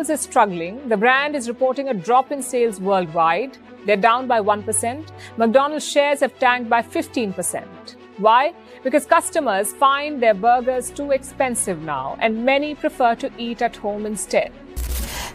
McDonald's is struggling. The brand is reporting a drop in sales worldwide. They're down by 1%. McDonald's shares have tanked by 15%. Why? Because customers find their burgers too expensive now, and many prefer to eat at home instead.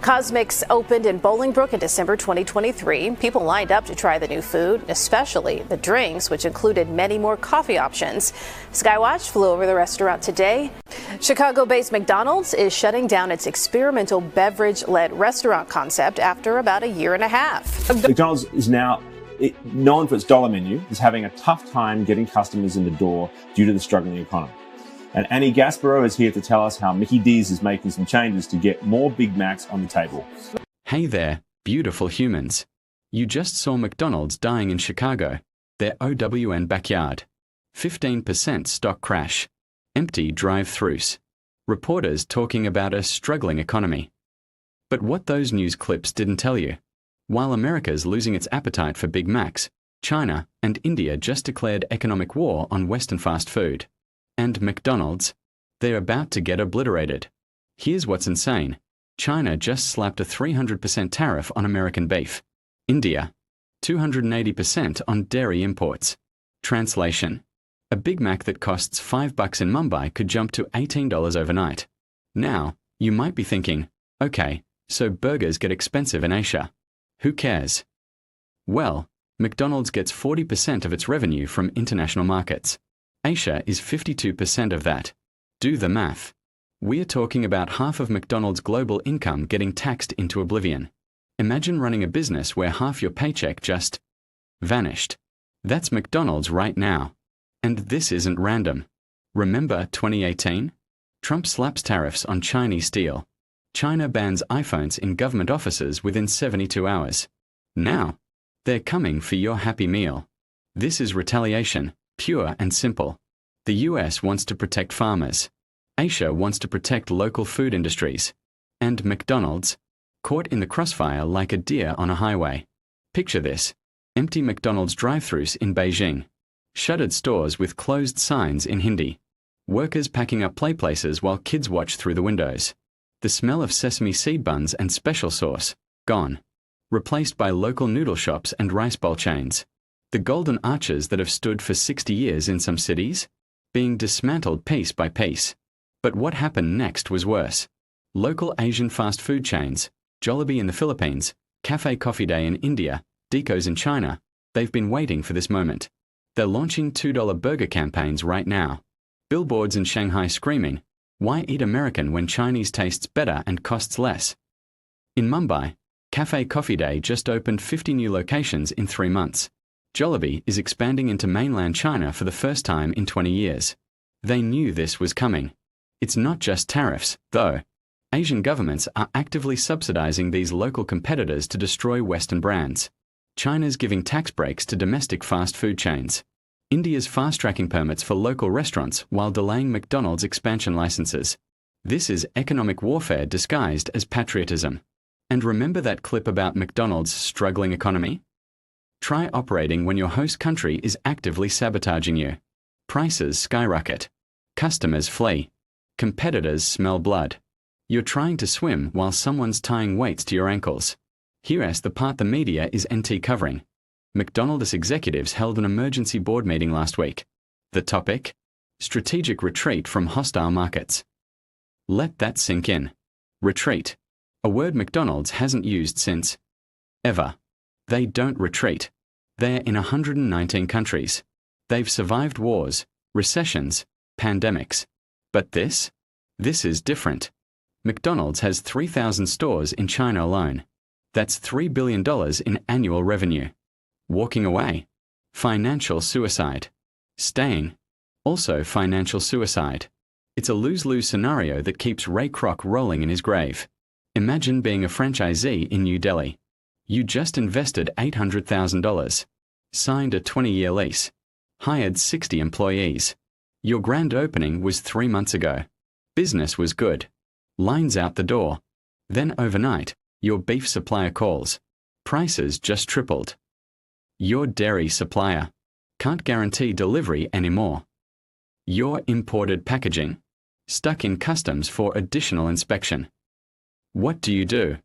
Cosmix opened in Bolingbrook in December 2023. People lined up to try the new food, especially the drinks, which included many more coffee options. Skywatch flew over the restaurant today. Chicago-based McDonald's is shutting down its experimental beverage-led restaurant concept after about a year and a half. McDonald's is now known for its dollar menu, is having a tough time getting customers in the door due to the struggling economy. And Annie Gasparo is here to tell us how Mickey D's is making some changes to get more Big Macs on the table. Hey there, beautiful humans. You just saw McDonald's dying in Chicago, their OWN backyard. 15% stock crash. Empty drive-thrus. Reporters talking about a struggling economy. But what those news clips didn't tell you. While America's losing its appetite for Big Macs, China and India just declared economic war on Western fast food. And McDonald's, they're about to get obliterated. Here's what's insane. China just slapped a 300% tariff on American beef. India, 280% on dairy imports. Translation. A Big Mac that costs $5 in Mumbai could jump to $18 overnight. Now, you might be thinking, okay, so burgers get expensive in Asia. Who cares? Well, McDonald's gets 40% of its revenue from international markets. Asia is 52% of that. Do the math. We're talking about half of McDonald's global income getting taxed into oblivion. Imagine running a business where half your paycheck just vanished. That's McDonald's right now. And this isn't random. Remember 2018? Trump slaps tariffs on Chinese steel. China bans iPhones in government offices within 72 hours. Now, they're coming for your Happy Meal. This is retaliation. Pure and simple. The US wants to protect farmers. Asia wants to protect local food industries. And McDonald's, caught in the crossfire like a deer on a highway. Picture this. Empty McDonald's drive-thrus in Beijing. Shuttered stores with closed signs in Hindi. Workers packing up play places while kids watch through the windows. The smell of sesame seed buns and special sauce, gone. Replaced by local noodle shops and rice bowl chains. The golden arches that have stood for 60 years in some cities, being dismantled piece by piece. But what happened next was worse. Local Asian fast food chains, Jollibee in the Philippines, Cafe Coffee Day in India, Deco's in China, they've been waiting for this moment. They're launching $2 burger campaigns right now. Billboards in Shanghai screaming, "Why eat American when Chinese tastes better and costs less?" In Mumbai, Cafe Coffee Day just opened 50 new locations in 3 months. Jollibee is expanding into mainland China for the first time in 20 years. They knew this was coming. It's not just tariffs, though. Asian governments are actively subsidizing these local competitors to destroy Western brands. China's giving tax breaks to domestic fast food chains. India's fast-tracking permits for local restaurants while delaying McDonald's expansion licenses. This is economic warfare disguised as patriotism. And remember that clip about McDonald's struggling economy? Try operating when your host country is actively sabotaging you. Prices skyrocket. Customers flee. Competitors smell blood. You're trying to swim while someone's tying weights to your ankles. Here's the part the media is NT covering. McDonald's executives held an emergency board meeting last week. The topic? Strategic retreat from hostile markets. Let that sink in. Retreat. A word McDonald's hasn't used since ever. They don't retreat. They're in 119 countries. They've survived wars, recessions, pandemics. But this is different. McDonald's has 3,000 stores in China alone. That's $3 billion in annual revenue. Walking away. Financial suicide. Staying. Also financial suicide. It's a lose-lose scenario that keeps Ray Kroc rolling in his grave. Imagine being a franchisee in New Delhi. You just invested $800,000. Signed a 20-year lease. Hired 60 employees. Your grand opening was 3 months ago. Business was good. Lines out the door. Then overnight, your beef supplier calls. Prices just tripled. Your dairy supplier can't guarantee delivery anymore. Your imported packaging stuck in customs for additional inspection. What do?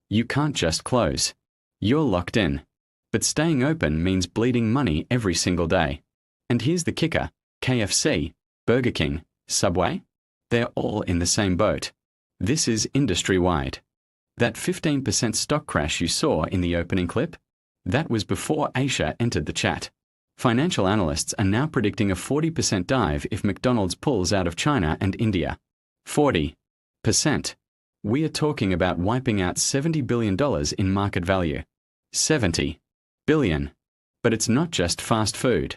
You can't just close. You're locked in. But staying open means bleeding money every single day. And here's the kicker: KFC, Burger King, Subway? They're all in the same boat. This is industry-wide. That 15% stock crash you saw in the opening clip? That was before Aisha entered the chat. Financial analysts are now predicting a 40% dive if McDonald's pulls out of China and India. 40%. We are talking about wiping out $70 billion in market value. 70 billion. But it's not just fast food.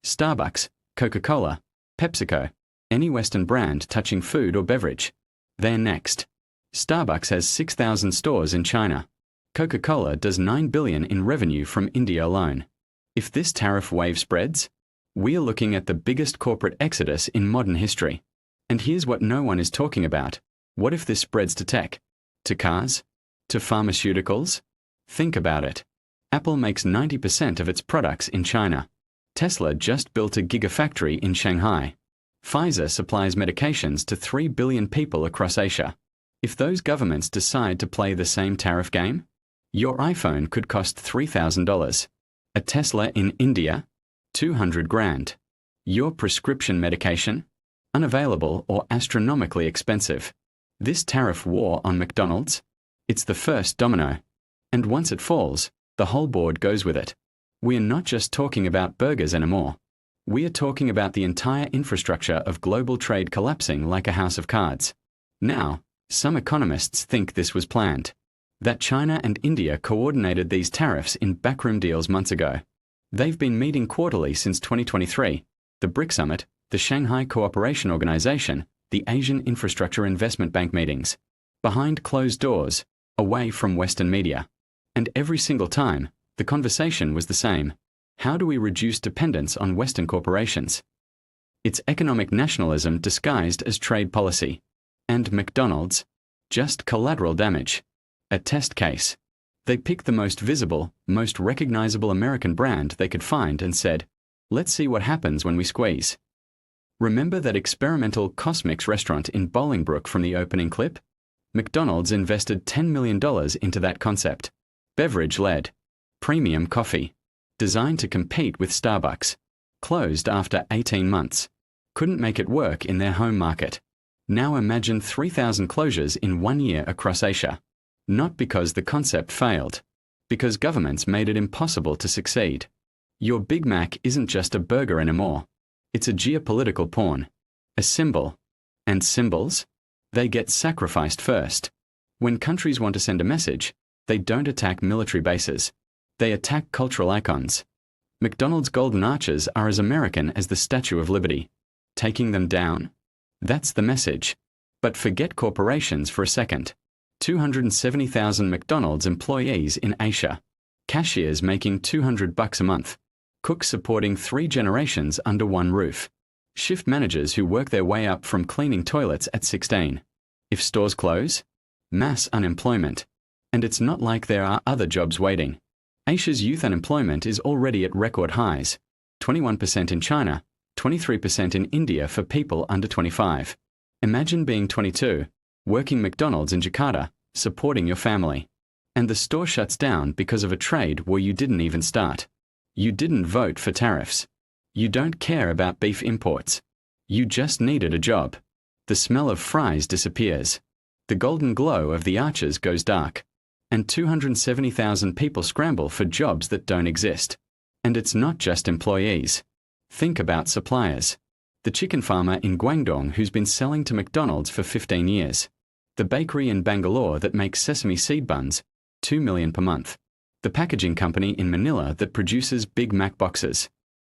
Starbucks, Coca-Cola, PepsiCo, any Western brand touching food or beverage. They're next. Starbucks has 6,000 stores in China. Coca-Cola does $9 billion in revenue from India alone. If this tariff wave spreads, we are looking at the biggest corporate exodus in modern history. And here's what no one is talking about. What if this spreads to tech? To cars? To pharmaceuticals? Think about it. Apple makes 90% of its products in China. Tesla just built a gigafactory in Shanghai. Pfizer supplies medications to 3 billion people across Asia. If those governments decide to play the same tariff game, your iPhone could cost $3,000. A Tesla in India? 200 grand. Your prescription medication? Unavailable or astronomically expensive. This tariff war on McDonald's? It's the first domino. And once it falls, the whole board goes with it. We are not just talking about burgers anymore. We are talking about the entire infrastructure of global trade collapsing like a house of cards. Now, some economists think this was planned. That China and India coordinated these tariffs in backroom deals months ago. They've been meeting quarterly since 2023. The BRIC Summit, the Shanghai Cooperation Organization, the Asian Infrastructure Investment Bank meetings. Behind closed doors, away from Western media. And every single time, the conversation was the same. How do we reduce dependence on Western corporations? It's economic nationalism disguised as trade policy. And McDonald's? Just collateral damage. A test case. They picked the most visible, most recognizable American brand they could find and said, let's see what happens when we squeeze. Remember that experimental Cosmix restaurant in Bolingbrook from the opening clip? McDonald's invested $10 million into that concept. Beverage-led. Premium coffee. Designed to compete with Starbucks. Closed after 18 months. Couldn't make it work in their home market. Now imagine 3,000 closures in 1 year across Asia. Not because the concept failed. Because governments made it impossible to succeed. Your Big Mac isn't just a burger anymore. It's a geopolitical pawn. A symbol. And symbols? They get sacrificed first. When countries want to send a message, they don't attack military bases. They attack cultural icons. McDonald's golden arches are as American as the Statue of Liberty. Taking them down? That's the message. But forget corporations for a second. 270,000 McDonald's employees in Asia. Cashiers making $200 a month. Cooks supporting 3 generations under one roof. Shift managers who work their way up from cleaning toilets at 16. If stores close? Mass unemployment. And it's not like there are other jobs waiting. Asia's youth unemployment is already at record highs. 21% in China, 23% in India for people under 25. Imagine being 22, working McDonald's in Jakarta, supporting your family. And the store shuts down because of a trade where you didn't even start. You didn't vote for tariffs. You don't care about beef imports. You just needed a job. The smell of fries disappears. The golden glow of the arches goes dark. And 270,000 people scramble for jobs that don't exist. And it's not just employees. Think about suppliers. The chicken farmer in Guangdong who's been selling to McDonald's for 15 years. The bakery in Bangalore that makes sesame seed buns, $2 million per month. The packaging company in Manila that produces Big Mac boxes.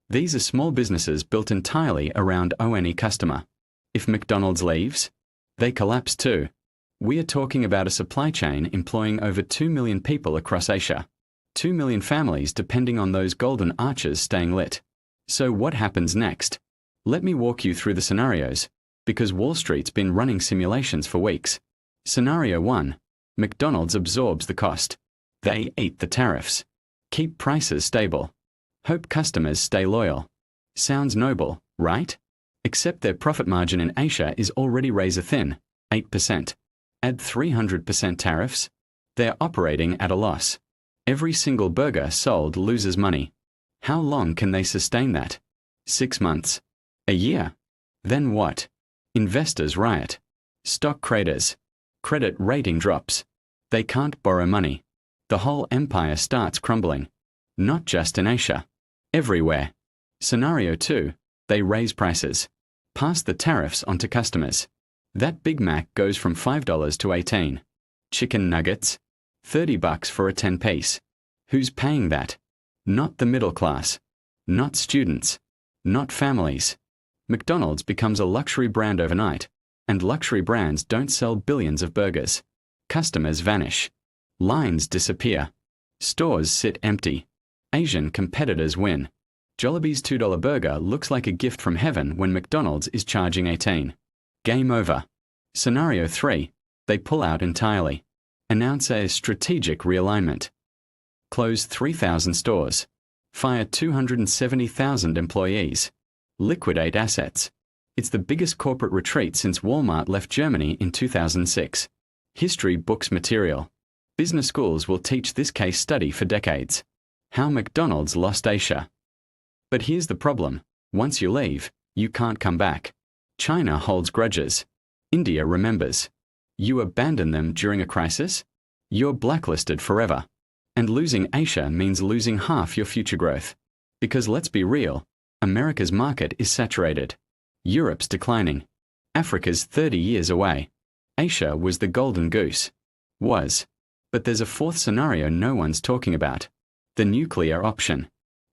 These are small businesses built entirely around ONE customer. If McDonald's leaves, they collapse too. We are talking about a supply chain employing over 2 million people across Asia. 2 million families depending on those golden arches staying lit. So what happens next? Let me walk you through the scenarios, because Wall Street's been running simulations for weeks. Scenario 1. McDonald's absorbs the cost. They eat the tariffs. Keep prices stable. Hope customers stay loyal. Sounds noble, right? Except their profit margin in Asia is already razor thin, 8%. Add 300% tariffs. They're operating at a loss. Every single burger sold loses money. How long can they sustain that? 6 months? A year? Then what? Investors riot. Stock craters. Credit rating drops. They can't borrow money. The whole empire starts crumbling. Not just in Asia. Everywhere. Scenario 2. They raise prices. Pass the tariffs on to customers. That Big Mac goes from $5 to $18. Chicken nuggets? $30 for a 10-piece. Who's paying that? Not the middle class. Not students. Not families. McDonald's becomes a luxury brand overnight, and luxury brands don't sell billions of burgers. Customers vanish. Lines disappear. Stores sit empty. Asian competitors win. Jollibee's $2 burger looks like a gift from heaven when McDonald's is charging $18. Game over. Scenario 3. They pull out entirely. Announce a strategic realignment. Close 3,000 stores. Fire 270,000 employees. Liquidate assets. It's the biggest corporate retreat since Walmart left Germany in 2006. History books material. Business schools will teach this case study for decades. How McDonald's lost Asia. But here's the problem. Once you leave, you can't come back. China holds grudges. India remembers. You abandon them during a crisis? You're blacklisted forever. And losing Asia means losing half your future growth. Because let's be real, America's market is saturated. Europe's declining. Africa's 30 years away. Asia was the golden goose. Was. But there's a fourth scenario no one's talking about. The nuclear option.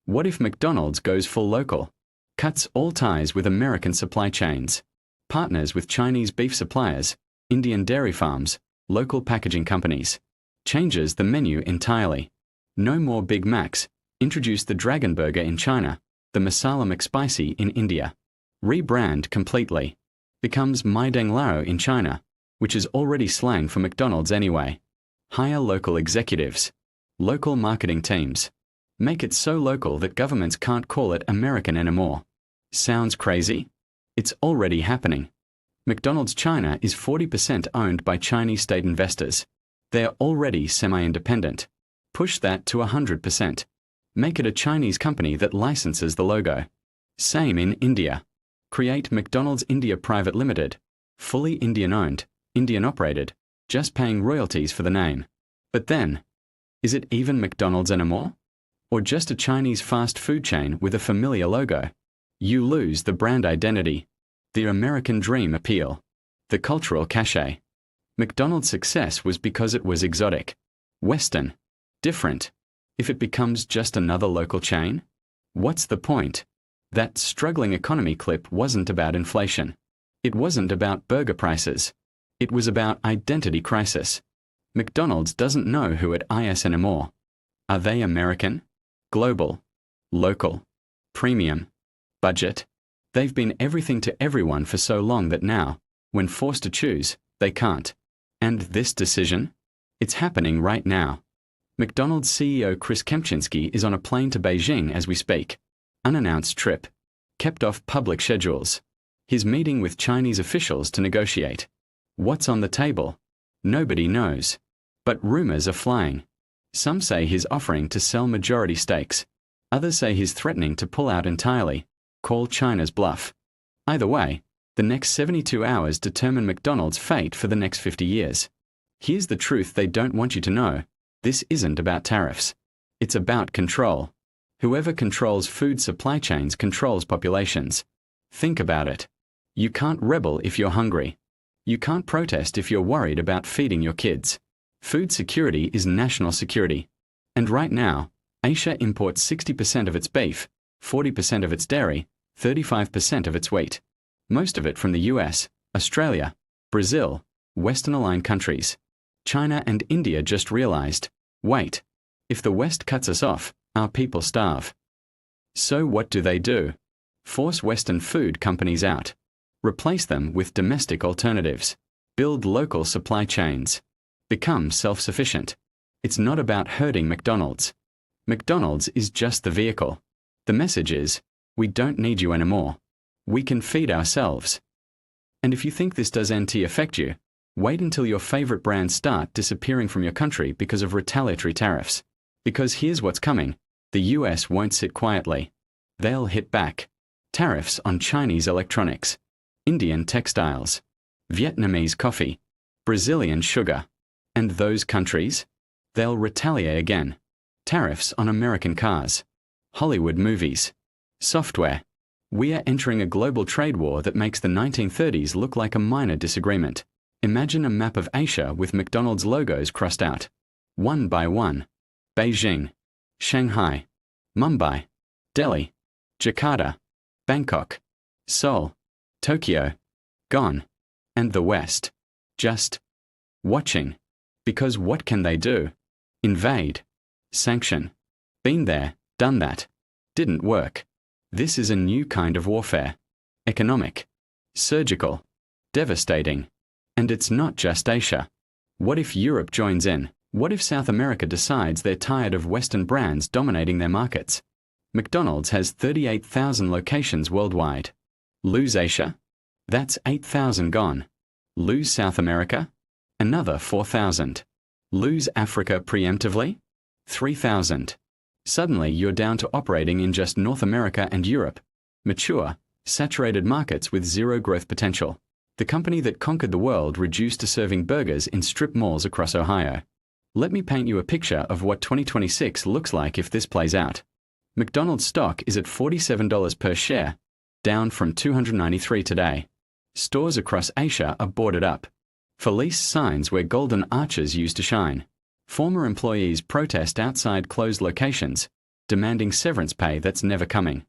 What if McDonald's goes full local? Cuts all ties with American supply chains. Partners with Chinese beef suppliers, Indian dairy farms, local packaging companies. Changes the menu entirely. No more Big Macs. Introduce the Dragon Burger in China, the Masala McSpicy in India. Rebrand completely. Becomes Maideng Lao in China, which is already slang for McDonald's anyway. Hire local executives. Local marketing teams. Make it so local that governments can't call it American anymore. Sounds crazy? It's already happening. McDonald's China is 40% owned by Chinese state investors. They're already semi-independent. Push that to 100%. Make it a Chinese company that licenses the logo. Same in India. Create McDonald's India Private Limited. Fully Indian-owned, Indian-operated, just paying royalties for the name. But then, is it even McDonald's anymore? Or just a Chinese fast food chain with a familiar logo? You lose the brand identity, the American dream appeal, the cultural cachet. McDonald's success was because it was exotic, Western, different. If it becomes just another local chain, what's the point? That struggling economy clip wasn't about inflation. It wasn't about burger prices. It was about identity crisis. McDonald's doesn't know who it is anymore. Are they American? Global? Local? Premium? Budget? They've been everything to everyone for so long that now, when forced to choose, they can't. And this decision? It's happening right now. McDonald's CEO Chris Kempczinski is on a plane to Beijing as we speak. Unannounced trip. Kept off public schedules. His meeting with Chinese officials to negotiate. What's on the table? Nobody knows. But rumors are flying. Some say he's offering to sell majority stakes. Others say he's threatening to pull out entirely. Call China's bluff. Either way, the next 72 hours determine McDonald's fate for the next 50 years. Here's the truth they don't want you to know. This isn't about tariffs. It's about control. Whoever controls food supply chains controls populations. Think about it. You can't rebel if you're hungry. You can't protest if you're worried about feeding your kids. Food security is national security. And right now, Asia imports 60% of its beef, 40% of its dairy, 35% of its wheat. Most of it from the US, Australia, Brazil, Western-aligned countries. China and India just realized, wait, if the West cuts us off, our people starve. So what do? Force Western food companies out. Replace them with domestic alternatives. Build local supply chains. Become self-sufficient. It's not about hurting McDonald's. McDonald's is just the vehicle. The message is, we don't need you anymore. We can feed ourselves. And if you think this does NT affect you, Wait until your favorite brands start disappearing from your country because of retaliatory tariffs. Because here's what's coming. The US won't sit quietly. They'll hit back. Tariffs on Chinese electronics, Indian textiles, Vietnamese coffee, Brazilian sugar. And those countries? They'll retaliate again. Tariffs on American cars, Hollywood movies, software. We are entering a global trade war that makes the 1930s look like a minor disagreement. Imagine a map of Asia with McDonald's logos crossed out. One by one. Beijing, Shanghai, Mumbai, Delhi, Jakarta, Bangkok, Seoul, Tokyo, gone. And the West, just watching. Because what can they do? Invade. Sanction. Been there, done that. Didn't work. This is a new kind of warfare. Economic. Surgical. Devastating. And it's not just Asia. What if Europe joins in? What if South America decides they're tired of Western brands dominating their markets? McDonald's has 38,000 locations worldwide. Lose Asia? That's 8,000 gone. Lose South America? Another 4,000. Lose Africa preemptively? 3,000. Suddenly you're down to operating in just North America and Europe. Mature, saturated markets with zero growth potential. The company that conquered the world reduced to serving burgers in strip malls across Ohio. Let me paint you a picture of what 2026 looks like if this plays out. McDonald's stock is at $47 per share, down from $293 today. Stores across Asia are boarded up. For lease signs where golden arches used to shine. Former employees protest outside closed locations, demanding severance pay that's never coming.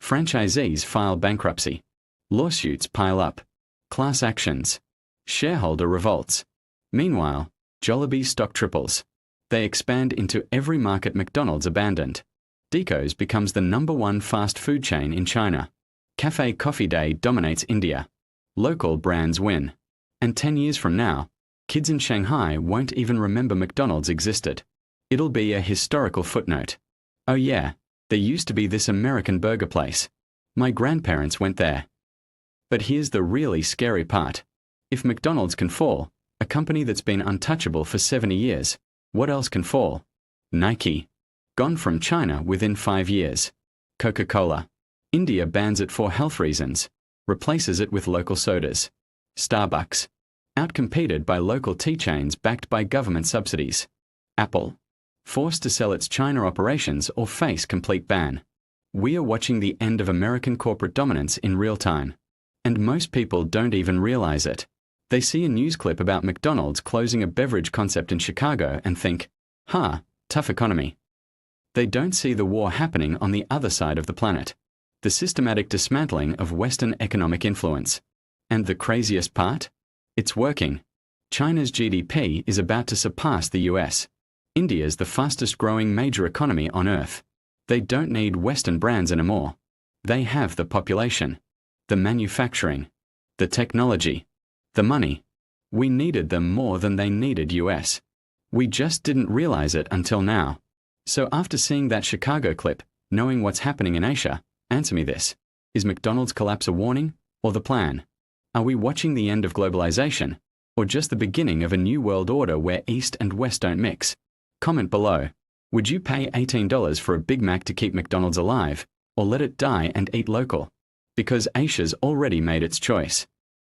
Franchisees file bankruptcy. Lawsuits pile up. Class actions. Shareholder revolts. Meanwhile, Jollibee's stock triples. They expand into every market McDonald's abandoned. Deco's becomes the #1 fast food chain in China. Cafe Coffee Day dominates India. Local brands win. And 10 years from now, kids in Shanghai won't even remember McDonald's existed. It'll be a historical footnote. Oh yeah, there used to be this American burger place. My grandparents went there. But here's the really scary part. If McDonald's can fall, a company that's been untouchable for 70 years, what else can fall? Nike. Gone from China within 5 years. Coca-Cola. India bans it for health reasons. Replaces it with local sodas. Starbucks. Outcompeted by local tea chains backed by government subsidies. Apple. Forced to sell its China operations or face complete ban. We are watching the end of American corporate dominance in real time. And most people don't even realize it. They see a news clip about McDonald's closing a beverage concept in Chicago and think, tough economy. They don't see the war happening on the other side of the planet. The systematic dismantling of Western economic influence. And the craziest part? It's working. China's GDP is about to surpass the US. India's the fastest growing major economy on Earth. They don't need Western brands anymore. They have the population, the manufacturing, the technology, the money. We needed them more than they needed US. We just didn't realize it until now. So after seeing that Chicago clip, knowing what's happening in Asia, answer me this. Is McDonald's collapse a warning or the plan? Are we watching the end of globalization or just the beginning of a new world order where East and West don't mix? Comment below. Would you pay $18 for a Big Mac to keep McDonald's alive or let it die and eat local? Because Asia's already made its choice.